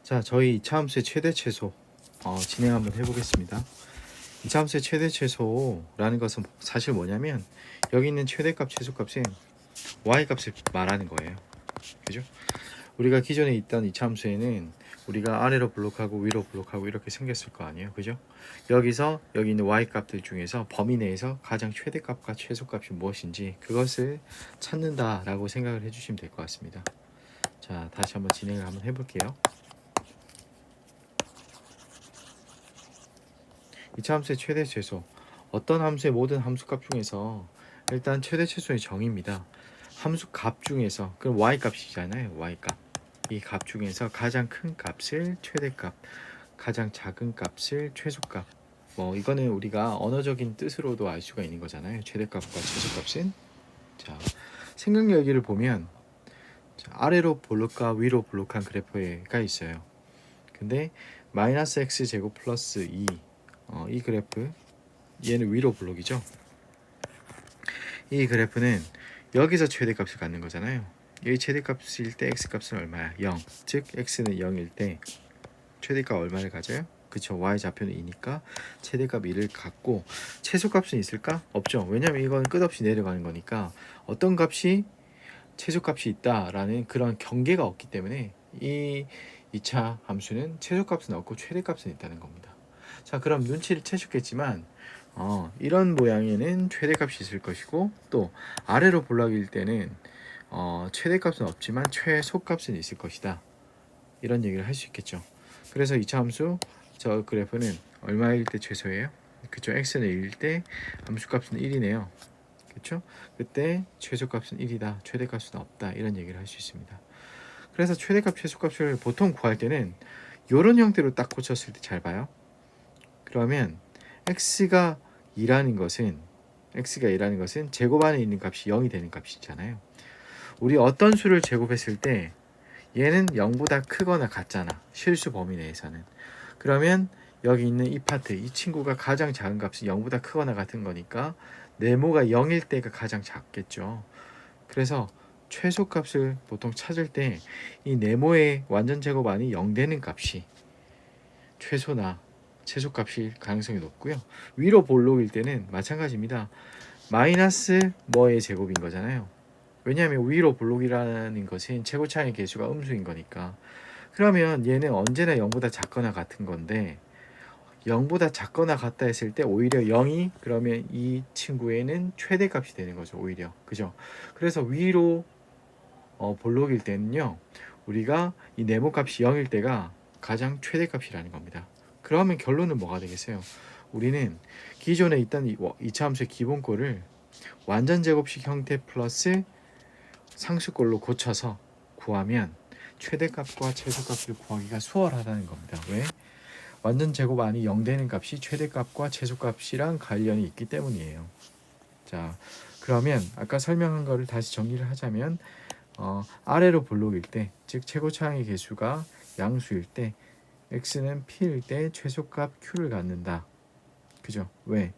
자, 저희 이차함수의 최대 최소 진행 한번 해보겠습니다. 이차함수의 최대 최소라는 것은 사실 뭐냐면 여기 있는 최대값, 최소값은 y값을 말하는 거예요. 그죠? 우리가 기존에 있던 이차함수에는 우리가 아래로 블록하고 위로 블록하고 이렇게 생겼을 거 아니에요. 그죠? 여기서 여기 있는 y값들 중에서 범위 내에서 가장 최대값과 최소값이 무엇인지 그것을 찾는다라고 생각을 해주시면 될 것 같습니다. 자, 다시 한번 진행을 한번 해볼게요. 이차 함수의 최대 최소. 어떤 함수의 모든 함수값 중에서 일단 최대 최소의 정의입니다. 함수 값 중에서 그럼 y 값이잖아요. y 값. 이 값 중에서 가장 큰 값을 최대값, 가장 작은 값을 최소값. 뭐 이거는 우리가 언어적인 뜻으로도 알 수가 있는 거잖아요. 최대값과 최소값은. 자, 생각력 얘기를 보면 자, 아래로 볼록과 위로 볼록한 그래프가 있어요. 근데 마이너스 x 제곱 플러스 2 이 그래프 얘는 위로 블록이죠. 이 그래프는 여기서 최대값을 갖는 거잖아요. 여기 최대값일 때 x값은 얼마야? 0. 즉 x는 0일 때 최대값 얼마를 가져요? 그쵸, y 좌표는 2니까 최대값 2를 갖고 최소값은 있을까? 없죠. 왜냐면 이건 끝없이 내려가는 거니까 어떤 값이 최소값이 있다라는 그런 경계가 없기 때문에 이 2차 함수는 최소값은 없고 최대값은 있다는 겁니다. 자, 그럼 눈치를 채셨겠지만 이런 모양에는 최대값이 있을 것이고 또 아래로 볼락일 때는 최대값은 없지만 최소값은 있을 것이다. 이런 얘기를 할 수 있겠죠. 그래서 2차 함수 저 그래프는 얼마일 때 최소예요? 그쵸, x는 1일 때 함수값은 1이네요. 그쵸? 그때 최소값은 1이다. 최대값은 없다. 이런 얘기를 할 수 있습니다. 그래서 최대값, 최소값을 보통 구할 때는 이런 형태로 딱 고쳤을 때 잘 봐요. 그러면 x가 2라는 것은 제곱 안에 있는 값이 0이 되는 값이잖아요. 우리 어떤 수를 제곱했을 때 얘는 0보다 크거나 같잖아. 실수 범위 내에서는. 그러면 여기 있는 이 파트, 이 친구가 가장 작은 값이 0보다 크거나 같은 거니까 네모가 0일 때가 가장 작겠죠. 그래서 최소값을 보통 찾을 때 이 네모의 완전 제곱안이 0 되는 값이 최소나 최소값일 가능성이 높고요. 위로 볼록일 때는 마찬가지입니다. 마이너스 뭐의 제곱인 거잖아요. 왜냐하면 위로 볼록이라는 것은 최고차의 개수가 음수인 거니까. 그러면 얘는 언제나 0보다 작거나 같은 건데 0보다 작거나 같다 했을 때 오히려 0이 그러면 이 친구에는 최대값이 되는 거죠. 오히려. 그죠? 그래서 위로 볼록일 때는요. 우리가 이 네모값이 0일 때가 가장 최대값이라는 겁니다. 그러면 결론은 뭐가 되겠어요? 우리는 기존에 있던 이차 함수의 기본꼴을 완전 제곱식 형태 플러스 상수꼴로 고쳐서 구하면 최대값과 최소값을 구하기가 수월하다는 겁니다. 왜? 완전 제곱 안이 0 되는 값이 최대값과 최소값이랑 관련이 있기 때문이에요. 자, 그러면 아까 설명한 거를 다시 정리를 하자면 아래로 볼록일 때, 즉 최고차항의 개수가 양수일 때 x는 p일 때 최소값 q를 갖는다. 그죠? 왜?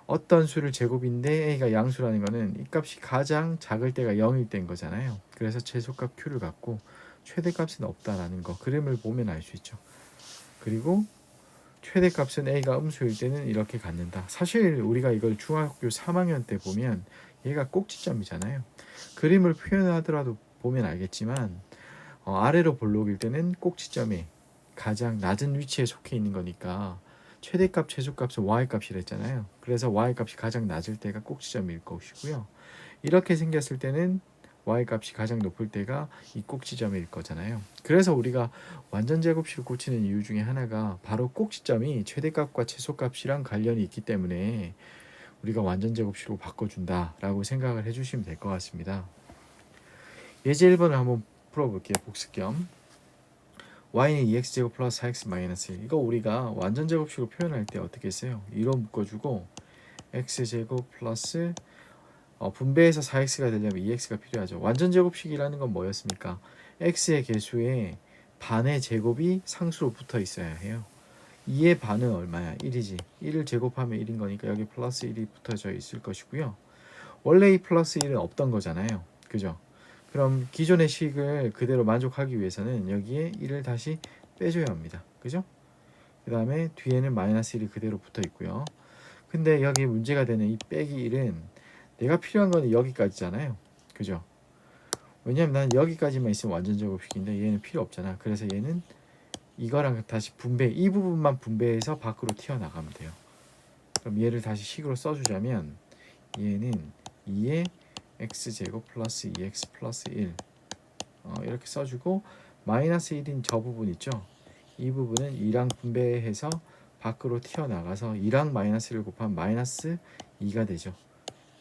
어떤 수를 제곱인데 a가 양수라는 거는 이 값이 가장 작을 때가 0일 때인 거잖아요. 그래서 최소값 q를 갖고 최대값은 없다라는 거 그림을 보면 알 수 있죠. 그리고 최대값은 a가 음수일 때는 이렇게 갖는다. 사실 우리가 이걸 중학교 3학년 때 보면 얘가 꼭지점이잖아요. 그림을 표현하더라도 보면 알겠지만 아래로 볼록일 때는 꼭지점이 가장 낮은 위치에 속해 있는 거니까 최대값, 최소값은 y값이라 했잖아요. 그래서 y값이 가장 낮을 때가 꼭지점일 것이고요. 이렇게 생겼을 때는 y값이 가장 높을 때가 이 꼭지점일 거잖아요. 그래서 우리가 완전 제곱식을 고치는 이유 중에 하나가 바로 꼭지점이 최대값과 최소값이랑 관련이 있기 때문에 우리가 완전 제곱식으로 바꿔준다라고 생각을 해주시면 될 것 같습니다. 예제 1번을 한번 풀어볼게요. 복습 겸. y는 2x제곱 플러스 4x 마이너스 1. 이거 우리가 완전 제곱식으로 표현할 때 어떻게 했어요? 2로 묶어주고 x제곱 플러스 분배해서 4x가 되려면 2x가 필요하죠. 완전 제곱식이라는 건 뭐였습니까? x의 개수에 반의 제곱이 상수로 붙어 있어야 해요. 2의 반은 얼마야? 1이지. 1을 제곱하면 1인 거니까 여기 플러스 1이 붙어져 있을 것이고요. 원래 이 플러스 1은 없던 거잖아요. 그죠? 그럼 기존의 식을 그대로 만족하기 위해서는 여기에 1을 다시 빼줘야 합니다. 그죠? 그 다음에 뒤에는 마이너스 1이 그대로 붙어 있고요. 근데 여기 문제가 되는 이 빼기 1은 내가 필요한 거는 여기까지잖아요. 그죠? 왜냐면 난 여기까지만 있으면 완전 제곱식인데 얘는 필요 없잖아. 그래서 얘는 이거랑 다시 분배, 이 부분만 분배해서 밖으로 튀어나가면 돼요. 그럼 얘를 다시 식으로 써주자면 얘는 2의 x제곱 플러스 2x 플러스 1 이렇게 써주고 마이너스 1인 저 부분 있죠? 이 부분은 2랑 분배해서 밖으로 튀어나가서 2랑 마이너스를 곱하면 마이너스 2가 되죠.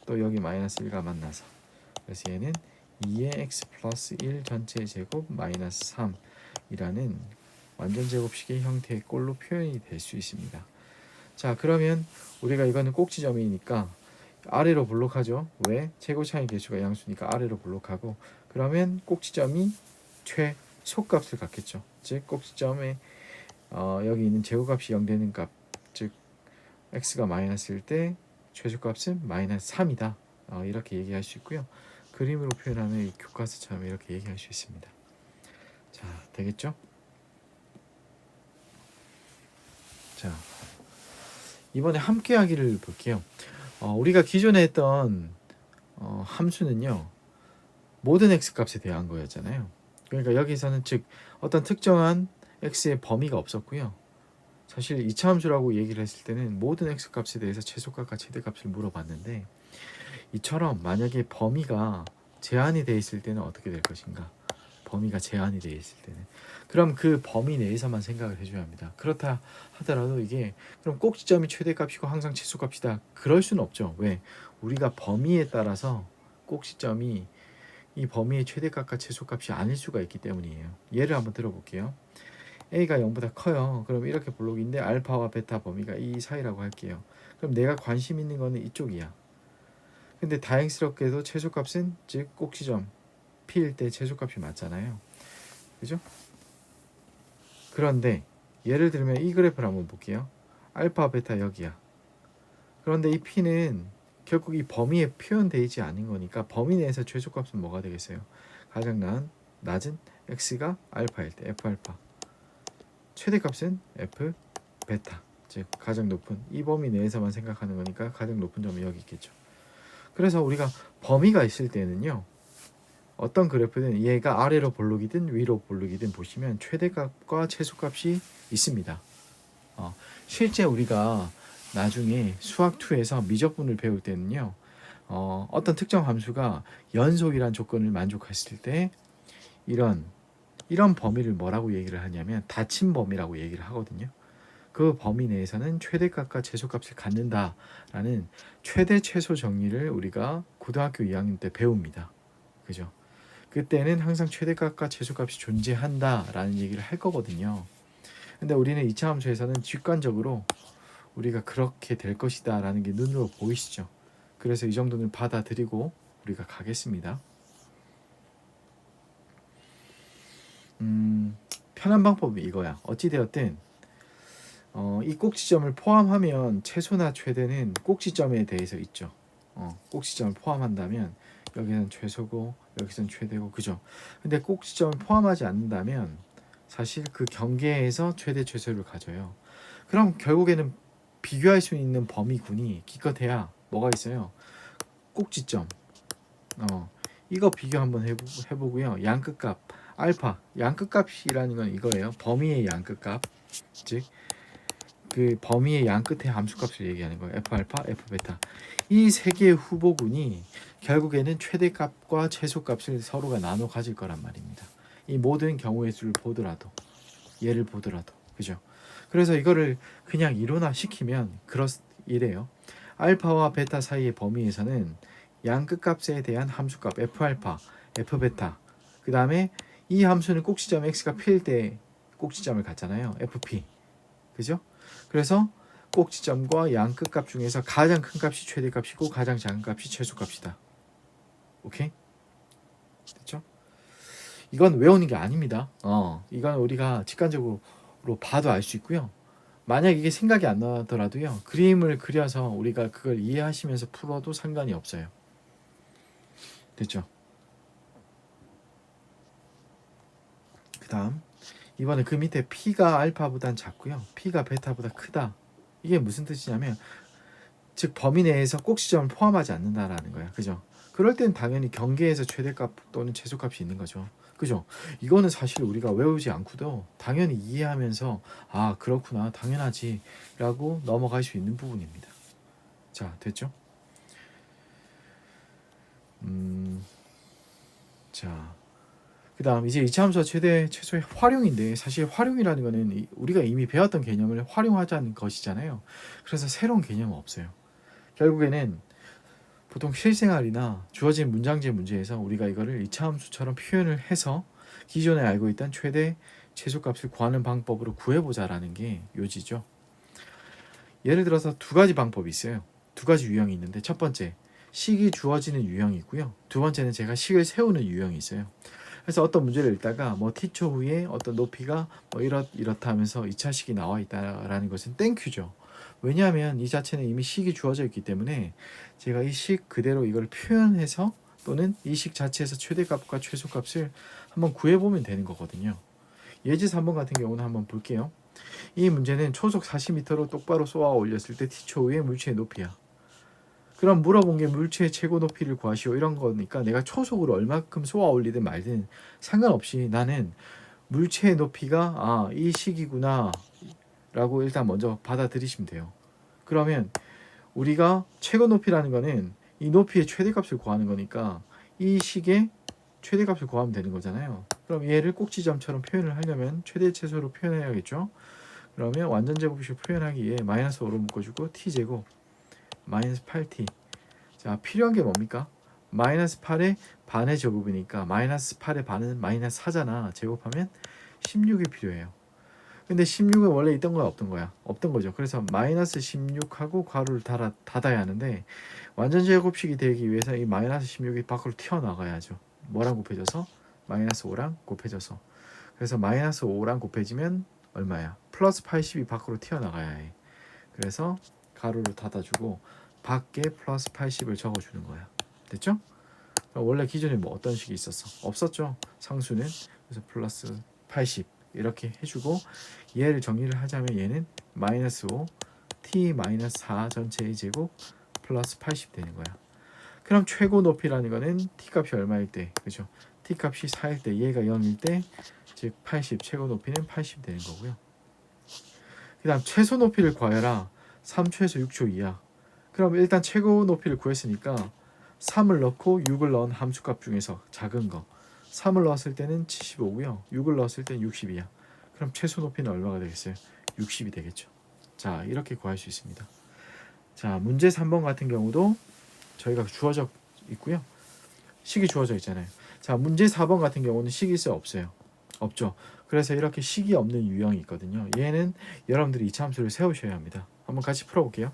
또 여기 마이너스 1가 만나서 그래서 얘는 2의 x 플러스 1 전체 제곱 마이너스 3이라는 완전 제곱식의 형태의 꼴로 표현이 될 수 있습니다. 자, 그러면 우리가 이거는 꼭지점이니까 아래로 블록하죠. 왜? 최고차이 개수가 양수니까 아래로 블록하고 그러면 꼭지점이 최소값을 갖겠죠. 즉 꼭지점에 여기 있는 제곱값이 0 되는 값, 즉 x가 마이너스일 때 최소값은 마이너스 3이다. 이렇게 얘기할 수 있고요. 그림으로 표현하면 이 교과서처럼 이렇게 얘기할 수 있습니다. 자, 되겠죠? 자, 이번에 함께하기를 볼게요. 우리가 기존에 했던 함수는요, 모든 x 값에 대한 거였잖아요. 그러니까 여기서는 즉 어떤 특정한 x의 범위가 없었고요. 사실 2차 함수라고 얘기를 했을 때는 모든 x 값에 대해서 최소값과 최대값을 물어봤는데 이처럼 만약에 범위가 제한이 되어 있을 때는 어떻게 될 것인가? 범위가 제한이 되어 있을 때는 그럼 그 범위 내에서만 생각을 해줘야 합니다. 그렇다 하더라도 이게 그럼 꼭지점이 최대값이고 항상 최소값이다. 그럴 수는 없죠. 왜? 우리가 범위에 따라서 꼭지점이 이 범위의 최대값과 최소값이 아닐 수가 있기 때문이에요. 예를 한번 들어볼게요. A가 0보다 커요. 그럼 이렇게 블록인데 알파와 베타 범위가 이 사이라고 할게요. 그럼 내가 관심 있는 거는 이쪽이야. 근데 다행스럽게도 최소값은 즉 꼭지점 P일 때 최소값이 맞잖아요. 그죠? 그런데 예를 들면 이 그래프를 한번 볼게요. 알파 베타 여기야. 그런데 이 P는 결국 이 범위에 표현되어 있지 않은 거니까 범위 내에서 최소값은 뭐가 되겠어요? 가장 낮은 x가 알파일 때 f 알파, 최대값은 f 베타, 즉 가장 높은 이 범위 내에서만 생각하는 거니까 가장 높은 점이 여기 있겠죠. 그래서 우리가 범위가 있을 때는요, 어떤 그래프든 얘가 아래로 볼록이든 위로 볼록이든 보시면 최대값과 최소값이 있습니다. 실제 우리가 나중에 수학2에서 미적분을 배울 때는요, 어떤 특정 함수가 연속이란 조건을 만족했을 때 이런 범위를 뭐라고 얘기를 하냐면 닫힌 범위라고 얘기를 하거든요. 그 범위 내에서는 최대값과 최소값을 갖는다라는 최대 최소 정리를 우리가 고등학교 2학년 때 배웁니다. 그죠? 그때는 항상 최대값과 최소값이 존재한다라는 얘기를 할 거거든요. 근데 우리는 2차 함수에서는 직관적으로 우리가 그렇게 될 것이다 라는 게 눈으로 보이시죠. 그래서 이 정도는 받아들이고 우리가 가겠습니다. 편한 방법이 이거야. 어찌되었든 이 꼭지점을 포함하면 최소나 최대는 꼭지점에 대해서 있죠. 꼭지점을 포함한다면 여기는 최소고 여기선 최대고, 그죠? 근데 꼭지점을 포함하지 않는다면 사실 그 경계에서 최대 최소를 가져요. 그럼 결국에는 비교할 수 있는 범위군이 기껏해야 뭐가 있어요? 꼭지점. 이거 비교 한번 해보고요. 양끝값 알파, 양끝값이라는 건 이거예요. 범위의 양끝값, 즉 그 범위의 양끝의 함수값을 얘기하는 거예요. f 알파, f 베타. 이 세 개의 후보군이 결국에는 최대값과 최소값을 서로가 나눠 가질 거란 말입니다. 이 모든 경우의 수를 보더라도, 예를 보더라도, 그죠? 그래서 이거를 그냥 이론화시키면 이래요. 알파와 베타 사이의 범위에서는 양끝값에 대한 함수값 f 알파, f 베타, 그 다음에 이 함수는 꼭지점 x가 p일 때 꼭지점을 갖잖아요. fp, 그죠? 그래서 꼭지점과 양끝값 중에서 가장 큰 값이 최대값이고 가장 작은 값이 최소값이다. 오케이? 됐죠? 이건 외우는 게 아닙니다. 이건 우리가 직관적으로 봐도 알 수 있고요. 만약 이게 생각이 안 나더라도요, 그림을 그려서 우리가 그걸 이해하시면서 풀어도 상관이 없어요. 됐죠? 그 다음 이번에 그 밑에 P가 알파보단 작고요. P가 베타보다 크다. 이게 무슨 뜻이냐면 즉 범위 내에서 꼭지점을 포함하지 않는다라는 거야. 그죠? 그럴 땐 당연히 경계에서 최대값 또는 최소값이 있는 거죠. 그죠? 이거는 사실 우리가 외우지 않고도 당연히 이해하면서 아 그렇구나 당연하지 라고 넘어갈 수 있는 부분입니다. 자 됐죠? 자 그 다음 이제 이차함수와 최대 최소의 활용인데 사실 활용이라는 거는 우리가 이미 배웠던 개념을 활용하자는 것이잖아요. 그래서 새로운 개념은 없어요. 결국에는 보통 실생활이나 주어진 문장제 문제에서 우리가 이거를 이차함수처럼 표현을 해서 기존에 알고 있던 최대 최소값을 구하는 방법으로 구해보자라는 게 요지죠. 예를 들어서 두 가지 방법이 있어요. 두 가지 유형이 있는데 첫 번째 식이 주어지는 유형이고요. 두 번째는 제가 식을 세우는 유형이 있어요. 그래서 어떤 문제를 읽다가 뭐 t초 후에 어떤 높이가 뭐 이렇다 하면서 2차식이 나와 있다라는 것은 땡큐죠. 왜냐하면 이 자체는 이미 식이 주어져 있기 때문에 제가 이 식 그대로 이걸 표현해서 또는 이 식 자체에서 최대값과 최소값을 한번 구해보면 되는 거거든요. 예제 3번 같은 경우는 한번 볼게요. 이 문제는 초속 40m로 똑바로 쏘아 올렸을 때 t초 후에 물체의 높이야. 그럼 물어본 게 물체의 최고 높이를 구하시오 이런 거니까 내가 초속으로 얼마큼 쏘아 올리든 말든 상관없이 나는 물체의 높이가 이 식이구나 라고 일단 먼저 받아들이시면 돼요. 그러면 우리가 최고 높이라는 거는 이 높이의 최대값을 구하는 거니까 이 식의 최대값을 구하면 되는 거잖아요. 그럼 얘를 꼭지점처럼 표현을 하려면 최대 최소로 표현해야겠죠. 그러면 완전제곱식으로 표현하기에 마이너스 5로 묶어주고 t제곱 마이너스 8t. 자 필요한 게 뭡니까? 마이너스 8의 반의 제곱이니까 마이너스 8의 반은 마이너스 4잖아. 제곱하면 16이 필요해요. 근데 16은 원래 있던 거야 없던 거야? 없던 거죠. 그래서 마이너스 16하고 괄호를 닫아야 하는데 완전 제곱식이 되기 위해서 이 마이너스 16이 밖으로 튀어나가야죠. 뭐랑 곱해져서? 마이너스 5랑 곱해져서. 그래서 마이너스 5랑 곱해지면 얼마야? 플러스 80이 밖으로 튀어나가야 해. 그래서 가로를 닫아주고 밖에 플러스 80을 적어주는 거야. 됐죠? 원래 기존에 뭐 어떤 식이 있었어? 없었죠. 상수는. 그래서 플러스 80 이렇게 해주고 얘를 정리를 하자면 얘는 마이너스 5 t 마이너스 4 전체의 제곱 플러스 80 되는 거야. 그럼 최고 높이라는 거는 t 값이 얼마일 때, 그죠? t 값이 4일 때, 얘가 0일 때, 즉 80 최고 높이는 80 되는 거고요. 그다음 최소 높이를 구하여라. 3초에서 6초 이하. 그럼 일단 최고 높이를 구했으니까 3을 넣고 6을 넣은 함수값 중에서 작은 거 3을 넣었을 때는 75고요. 6을 넣었을 때는 60이야. 그럼 최소 높이는 얼마가 되겠어요? 60이 되겠죠. 자, 이렇게 구할 수 있습니다. 자, 문제 3번 같은 경우도 저희가 주어져 있고요. 식이 주어져 있잖아요. 자, 문제 4번 같은 경우는 식이 있어요? 없어요? 없죠. 그래서 이렇게 식이 없는 유형이 있거든요. 얘는 여러분들이 이차함수를 세우셔야 합니다. 한번 같이 풀어볼게요.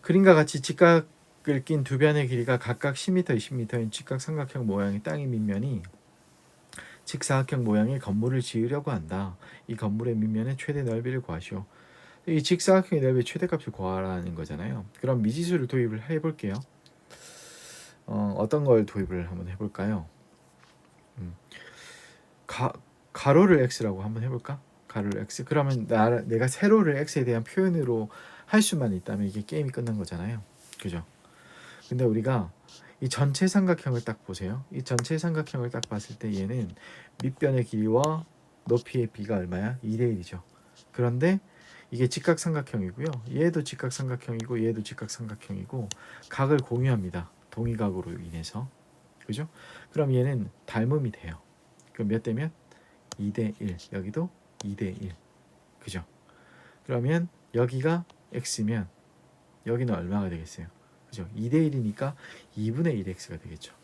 그림과 같이 직각을 낀 두 변의 길이가 각각 10m, 20m인 직각삼각형 모양의 땅의 밑면이 직사각형 모양의 건물을 지으려고 한다. 이 건물의 밑면의 최대 넓이를 구하시오. 이 직사각형의 넓이의 최대값을 구하라는 거잖아요. 그럼 미지수를 도입을 해볼게요. 어떤 걸 도입을 한번 해볼까요? 가로를 x라고 한번 해볼까? 가로를 x. 그러면 내가 세로를 x에 대한 표현으로 할 수만 있다면 이게 게임이 끝난 거잖아요. 그죠? 근데 우리가 이 전체 삼각형을 딱 보세요. 이 전체 삼각형을 딱 봤을 때 얘는 밑변의 길이와 높이의 비가 얼마야? 2대 1이죠. 그런데 이게 직각삼각형이고요. 얘도 직각삼각형이고 얘도 직각삼각형이고 각을 공유합니다. 동의각으로 인해서. 그죠? 그럼 얘는 닮음이 돼요. 그럼 몇 대 몇? 2대 1. 여기도 2대 1. 그죠? 그러면 여기가 x면 여기는 얼마가 되겠어요? 그죠? 2대 1이니까 2분의 1x가 되겠죠.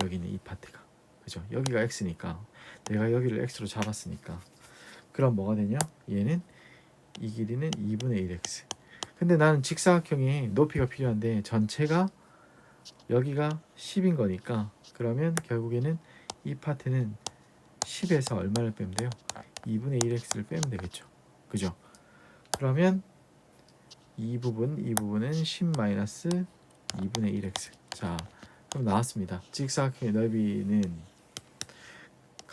여기는 이 파트가. 그죠? 여기가 x니까 내가 여기를 x로 잡았으니까 그럼 뭐가 되냐? 얘는 이 길이는 2분의 1x. 근데 나는 직사각형이 높이가 필요한데 전체가 여기가 10인 거니까 그러면 결국에는 이 파트는 10에서 얼마를 빼면 돼요? 2분의 1x를 빼면 되겠죠. 그죠? 그러면 이 부분은 10-2분의 1x. 자, 그럼 나왔습니다. 직사각형의 넓이는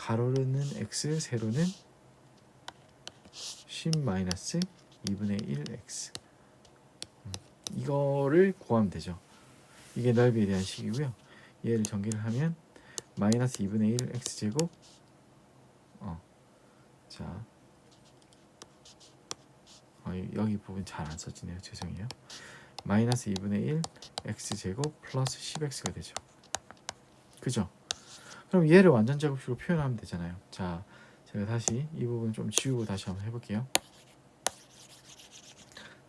가로로는 x, 세로는 10-2분의 1x. 이거를 구하면 되죠. 이게 넓이에 대한 식이고요. 얘를 전개를 하면 마이너스 2분의 1 x제곱 자 여기 부분 잘 안 써지네요. 죄송해요. 마이너스 2분의 1 x제곱 플러스 10x가 되죠. 그죠? 그럼 얘를 완전 제곱식으로 표현하면 되잖아요. 자, 제가 다시 이 부분 좀 지우고 다시 한번 해볼게요.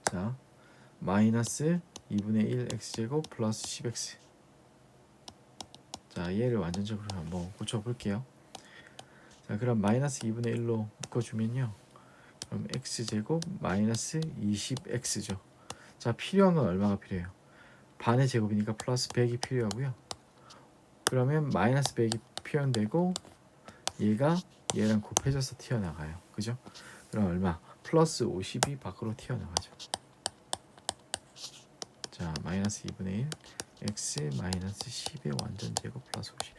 자, 마이너스 2분의 1 x제곱 플러스 10x. 자, 얘를 완전적으로 한번 고쳐볼게요. 자, 그럼 마이너스 2분의 1로 묶어주면요. 그럼 x제곱 마이너스 20x죠. 자, 필요한 건 얼마가 필요해요? 반의 제곱이니까 플러스 100이 필요하고요. 그러면 마이너스 100이 표현되고 얘가 얘랑 곱해져서 튀어나가요. 그죠? 그럼 얼마? 플러스 50이 밖으로 튀어나가죠. 자, 마이너스 2분의 1 x 마이너스 10의 완전 제곱 플러스 50.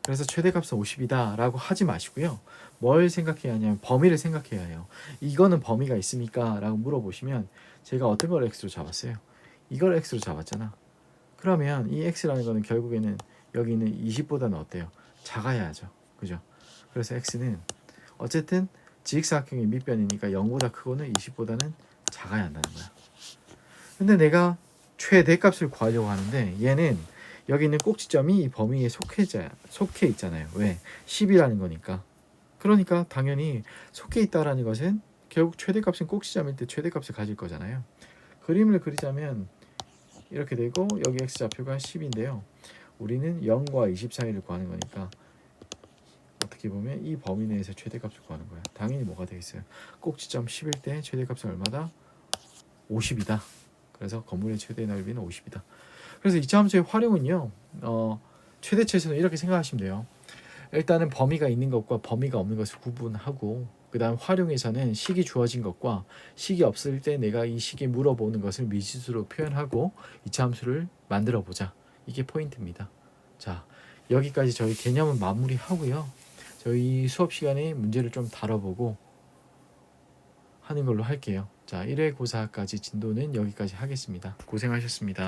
그래서 최대값은 50이다 라고 하지 마시고요. 뭘 생각해야 하냐면 범위를 생각해야 해요. 이거는 범위가 있습니까? 라고 물어보시면 제가 어떤 걸 x로 잡았어요? 이걸 x로 잡았잖아. 그러면 이 x라는 거는 결국에는 여기 있는 20보다는 어때요? 작아야죠. 그죠? 그래서 x는 어쨌든 직사각형의 밑변이니까 0보다 크고는 20보다는 작아야 한다는 거야. 근데 내가 최대값을 구하려고 하는데 얘는 여기 있는 꼭지점이 이 범위에 속해 있잖아요. 왜? 10이라는 거니까. 그러니까 당연히 속해 있다라는 것은 결국 최대값은 꼭지점일 때 최대값을 가질 거잖아요. 그림을 그리자면 이렇게 되고 여기 x좌표가 10인데요. 우리는 0과 20 사이를 구하는 거니까 어떻게 보면 이 범위 내에서 최대값을 구하는 거야. 당연히 뭐가 되겠어요? 꼭지점 10일 때 최대값은 얼마다? 50이다. 그래서 건물의 최대 넓이는 50이다. 그래서 이차함수의 활용은요. 최대치에서는 이렇게 생각하시면 돼요. 일단은 범위가 있는 것과 범위가 없는 것을 구분하고 그 다음 활용에서는 식이 주어진 것과 식이 없을 때 내가 이 식에 물어보는 것을 미지수로 표현하고 이차함수를 만들어 보자. 이게 포인트입니다. 자, 여기까지 저희 개념은 마무리하고요. 저희 수업 시간에 문제를 좀 다뤄보고 하는 걸로 할게요. 자, 1회 고사까지 진도는 여기까지 하겠습니다. 고생하셨습니다.